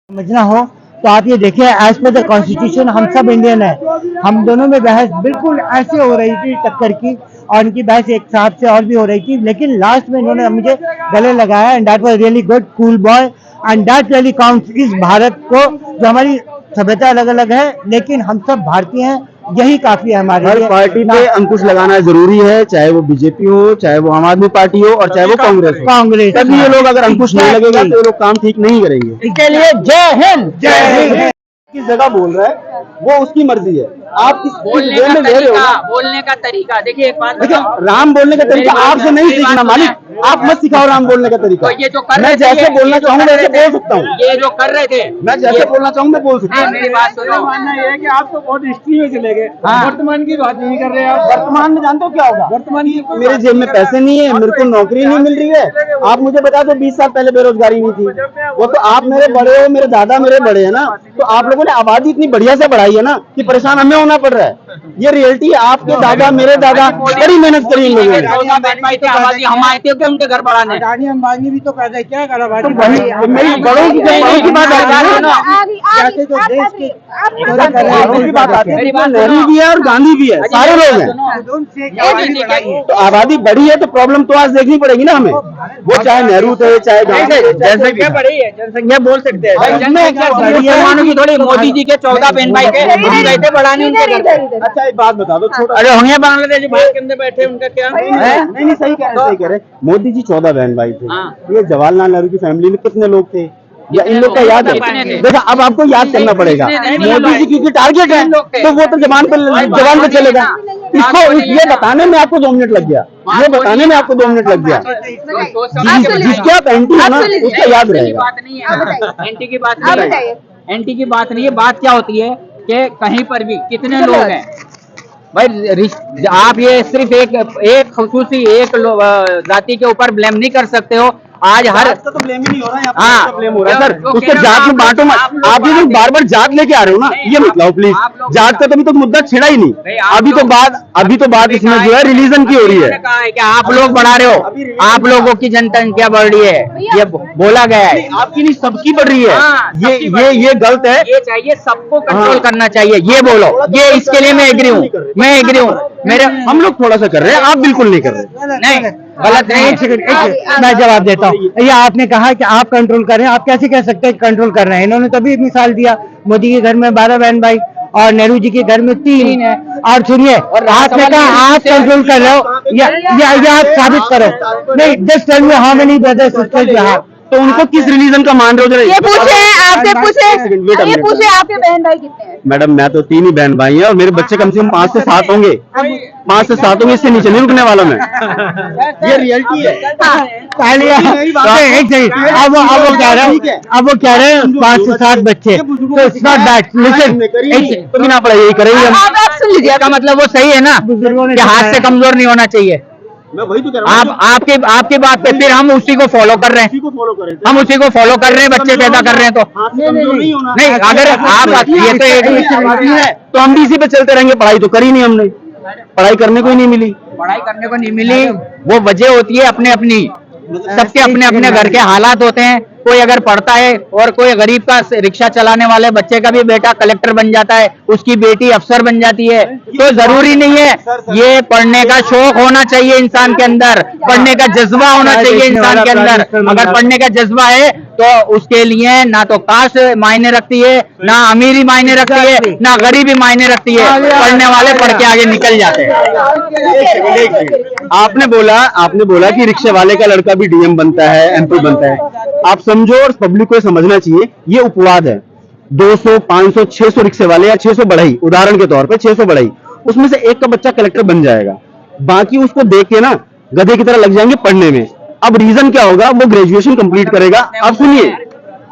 समझना हो तो आप ये देखिए, एज पर द कॉन्स्टिट्यूशन हम सब इंडियन है। हम दोनों में बहस बिल्कुल ऐसे हो रही थी टक्कर की, और उनकी बहस एक साथ से और भी हो रही थी, लेकिन लास्ट में इन्होंने मुझे गले लगाया, and that was really good, cool boy, and that really counts इस भारत को। जो हमारी सभ्यता अलग अलग है, लेकिन हम सब भारतीय हैं, यही काफी है हमारे हर लिए। पार्टी पे अंकुश लगाना जरूरी है, चाहे वो बीजेपी हो, चाहे वो आम आदमी पार्टी हो, और चाहे वो कांग्रेस हो। कांग्रेस तभी ये लोग, अगर अंकुश नहीं लगेगा तो ये लोग काम ठीक नहीं करेंगे। इसके लिए जय हिंद, जय हिंद। किस जगह बोल रहा है वो उसकी मर्जी है। आप किस बोलने का तरीका, बोलने का तरीका देखिए, एक बात देखिए, राम बोलने का तरीका आपसे नहीं सीखना मालिक, आप मत सिखाओ राम बोलने का तरीका। तो ये जो कर मैं रहे थे, जैसे बोलना चाहूँ वैसे बोल सकता हूँ। ये जो कर रहे थे, मैं जैसे बोलना चाहूँ मैं बोल सकता हूँ। मेरी बात सुनो। मानना ये है कि आप तो बहुत हिस्ट्री में चले गए, हाँ। वर्तमान की बात नहीं कर रहे आप। वर्तमान में जानते हो क्या होगा? वर्तमान की कोई मेरे बात जेब में नहीं कर पैसे नहीं है, मेरे को नौकरी नहीं मिल रही है। आप मुझे बता दो 20 साल पहले बेरोजगारी नहीं थी, वो तो आप मेरे बड़े हो, मेरे दादा मेरे बड़े है ना, तो आप लोगों ने आबादी इतनी बढ़िया से बढ़ाई है ना कि परेशान हमें होना पड़ रहा है। ये रियलिटी है। आपके दादा मेरे दादा बड़ी मेहनत करी इन लोगों ने। आबादी हम आए थे कि उनके घर बढ़ाने। अडानी अंबानी भी तो पैदा क्या करा भाई? तो वही मेरी बड़ों की बात आती है ना, जैसे जो देश के बड़ों की बात आती है, नेहरू भी है और गांधी भी है, सारे लोग हैं। तो आबादी बढ़ी है तो प्रॉब्लम तो आज देखनी पड़ेगी ना हमें, वो चाहे नेहरू थे चाहे गांधी थे। जनसंख्या बढ़ी है, जनसंख्या बोल सकते हैं। जनसंख्या मुसलमानों की थोड़ी, मोदी जी के 14 बहन भाई के हम गए थे बढ़ाने उनके घर पे। अच्छा एक बात बता दो, छोटा अरे होंगे बांग्लादेश बाहर के अंदर बैठे, उनका क्या है? नहीं सही कह रहे। मोदी जी 14 बहन भाई थे, हाँ। ये जवाहरलाल नेहरू की फैमिली में कितने लोग थे? या इन लोग का याद कितने है? थे? देखो अब आपको याद करना पड़ेगा। मोदी जी क्योंकि टारगेट है तो वो तो जबान पे चलेगा। इसको ये बताने में आपको 2 मिनट लग गया, ये बताने में आपको 2 मिनट लग गया। जिसके आप एंटी हो ना उसका याद रहेगा। बात नहीं है, एंटी की बात नहीं है, एंटी की बात नहीं है। बात क्या होती है कि कहीं पर भी कितने लोग हैं भाई, आप ये सिर्फ एक खसूसी एक जाति के ऊपर ब्लेम नहीं कर सकते हो। आज हर तो ब्लेम ही नहीं हो रहा है, यहाँ हाँ, पे ब्लेम हो रहा है सर। जो उसको जात में बांटो मत। आप ये लोग बार बार जात लेके आ रहे हो ना, ये मत लाओ प्लीज। जात का तो अभी तक मुद्दा छिड़ा ही नहीं। अभी तो बात इसमें जो है रिलीजन की हो रही है। कहा है कि आप लोग बढ़ा रहे हो, आप लोगों की जनसंख्या बढ़ रही है, ये बोला गया है। आपकी नहीं सबकी बढ़ रही है। हाँ, ये गलत है। ये चाहिए, सबको कंट्रोल करना चाहिए, ये बोलो। ये इसके लिए मैं एग्री हूँ, मैं एग्री हूँ। मेरे हम लोग थोड़ा सा कर रहे हैं, आप बिल्कुल नहीं कर रहे। नहीं, गलत नहीं। एक सेकंड, मैं जवाब देता हूँ। ये आपने कहा कि आप कंट्रोल कर रहे हैं, आप कैसे कह सकते हैं कंट्रोल कर रहे हैं? इन्होंने तभी मिसाल दिया, मोदी के घर में 12 बहन भाई और नेहरू जी के घर में 3 है। और सुनिए, आपने कहा आप कंट्रोल कर रहे हो, या आप साबित करो। नहीं, just tell me how many brothers sisters you have. तो उनको किस रिलीजन का मान रहे हो? ये पूछे आपसे, पूछे Wait a ये minute. पूछे आपके बहन भाई कितने हैं? मैडम मैं तो 3 ही बहन भाई हैं और मेरे बच्चे कम से कम 5 से 7 होंगे। 5 से 7 होंगे, इससे नीचे नहीं रुकने वाला मैं। ये रियलिटी है। पहले एक सेकंड, अब वो कह रहे हैं 5 से 7 बच्चे, तो इट्स नॉट दैट। लिसन, तो बिना पढ़ाई यही करेंगे हम। आप सुन लीजिए, का मतलब वो सही है ना कि हाथ से कमजोर नहीं होना चाहिए। मैं वही तो कह रहा हूँ। आपकी बात पे फिर हम उसी को फॉलो कर रहे हैं, उसी को फॉलो करें। हम उसी को फॉलो कर रहे हैं, बच्चे पैदा कर रहे हैं। तो हाथ से कमजोर नहीं होना। नहीं, अगर आप ये तो तो हम भी इसी पे चलते रहेंगे। पढ़ाई तो करी नहीं हमने, पढ़ाई करने को ही नहीं मिली। पढ़ाई करने को नहीं मिली, वो वजह होती है अपने अपनी, सबके अपने अपने घर के हालात होते हैं। कोई अगर पढ़ता है और कोई गरीब का रिक्शा चलाने वाले बच्चे का भी बेटा कलेक्टर बन जाता है, उसकी बेटी अफसर बन जाती है, तो जरूरी नहीं है। ये पढ़ने का शौक होना चाहिए इंसान के अंदर, पढ़ने का जज्बा होना चाहिए इंसान के अंदर। अगर पढ़ने का जज्बा है तो उसके लिए ना तो कास्ट मायने रखती है, ना अमीरी मायने रखती है, ना गरीबी मायने रखती है। पढ़ने वाले पढ़ के आगे निकल जाते हैं। आपने बोला कि रिक्शे वाले का लड़का भी डीएम बनता है, एमपी बनता है। आप समझो, और पब्लिक को ये समझना चाहिए, ये उपवाद है। 200, 500, 600 रिक्शे वाले या 600 बढ़ई, उदाहरण के तौर पे 600 बढ़ई, उसमें से एक का बच्चा कलेक्टर बन जाएगा, बाकी उसको देख के ना गधे की तरह लग जाएंगे पढ़ने में। अब रीजन क्या होगा? वो ग्रेजुएशन कंप्लीट करेगा। अब सुनिए,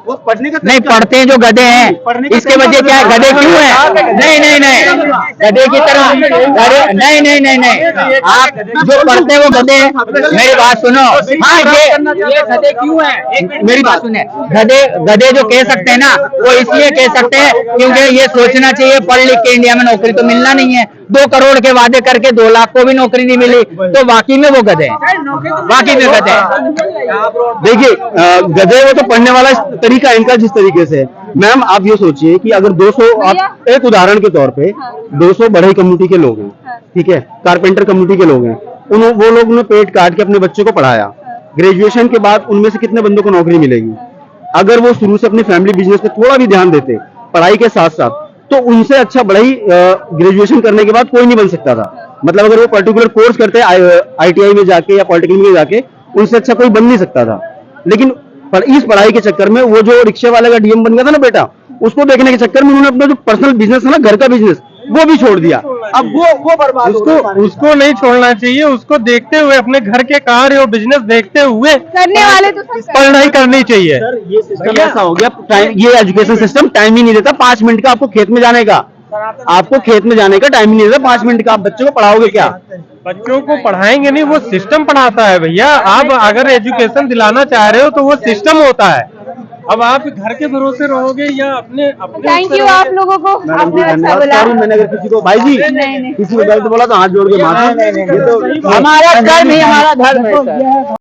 वो पढ़ने का नहीं पढ़ते हैं जो गधे हैं, इसके वजह क्या है? गधे क्यों है? नहीं, गधे की तरह नहीं, आप जो पढ़ते हैं वो गधे हैं। मेरी बात सुनो। हाँ, ये गधे क्यों है? मेरी बात सुने। गधे जो कह सकते हैं ना, वो इसलिए कह सकते हैं क्योंकि ये सोचना चाहिए पढ़ लिख के इंडिया में नौकरी तो मिलना नहीं है। 2 करोड़ के वादे करके 2 लाख को भी नौकरी नहीं मिली, तो वाकई में वो गधे हैं, वाकई में गधे हैं। देखिए गधे वो तो पढ़ने वाला तरीका इनका जिस तरीके से है। मैम आप ये सोचिए कि अगर 200 आप एक उदाहरण के तौर पे 200 बढ़ई कम्युनिटी के लोग हैं, ठीक है, कारपेंटर कम्युनिटी के लोग हैं, वो लोग ने पेट काट के अपने बच्चे को पढ़ाया, ग्रेजुएशन के बाद उनमें से कितने बंदों को नौकरी मिलेगी? अगर वो शुरू से अपनी फैमिली बिजनेस पे थोड़ा भी ध्यान देते पढ़ाई के साथ साथ, तो उनसे अच्छा बढ़ई ग्रेजुएशन करने के बाद कोई नहीं बन सकता था। मतलब अगर वो पर्टिकुलर कोर्स करते ITI में जाके या पॉलिटेक्निक में जाके, उनसे अच्छा कोई बन नहीं सकता था। लेकिन इस पढ़ाई के चक्कर में वो जो रिक्शे वाले का DM बन गया था ना बेटा, उसको देखने के चक्कर में उन्होंने अपना जो पर्सनल बिजनेस है ना, घर का बिजनेस, वो भी छोड़ दिया। अब वो बर्बाद हो गया। उसको नहीं छोड़ना चाहिए, उसको देखते हुए अपने घर के कार्य और बिजनेस देखते हुए करने वाले तो सब पढ़ाई करनी चाहिए। सर ये सिस्टम ऐसा हो गया, ये एजुकेशन सिस्टम टाइम ही नहीं देता 5 मिनट का आपको खेत में जाने का। आपको खेत में जाने का टाइम ही नहीं देता 5 मिनट का। आप बच्चों को पढ़ाओगे क्या? बच्चों को पढ़ाएंगे नहीं, वो सिस्टम पढ़ाता है भैया। आप अगर एजुकेशन दिलाना चाह रहे हो तो वो सिस्टम होता है। अब आप घर के भरोसे रहोगे या अपने थैंक यू आप लोगों को, आपने अच्छा बोला। मैंने अगर किसी को भाई जी नहीं। किसी को गलत बोला तो हाथ जोड़ के माफी। हमारा कर्म ही हमारा धर्म है सर।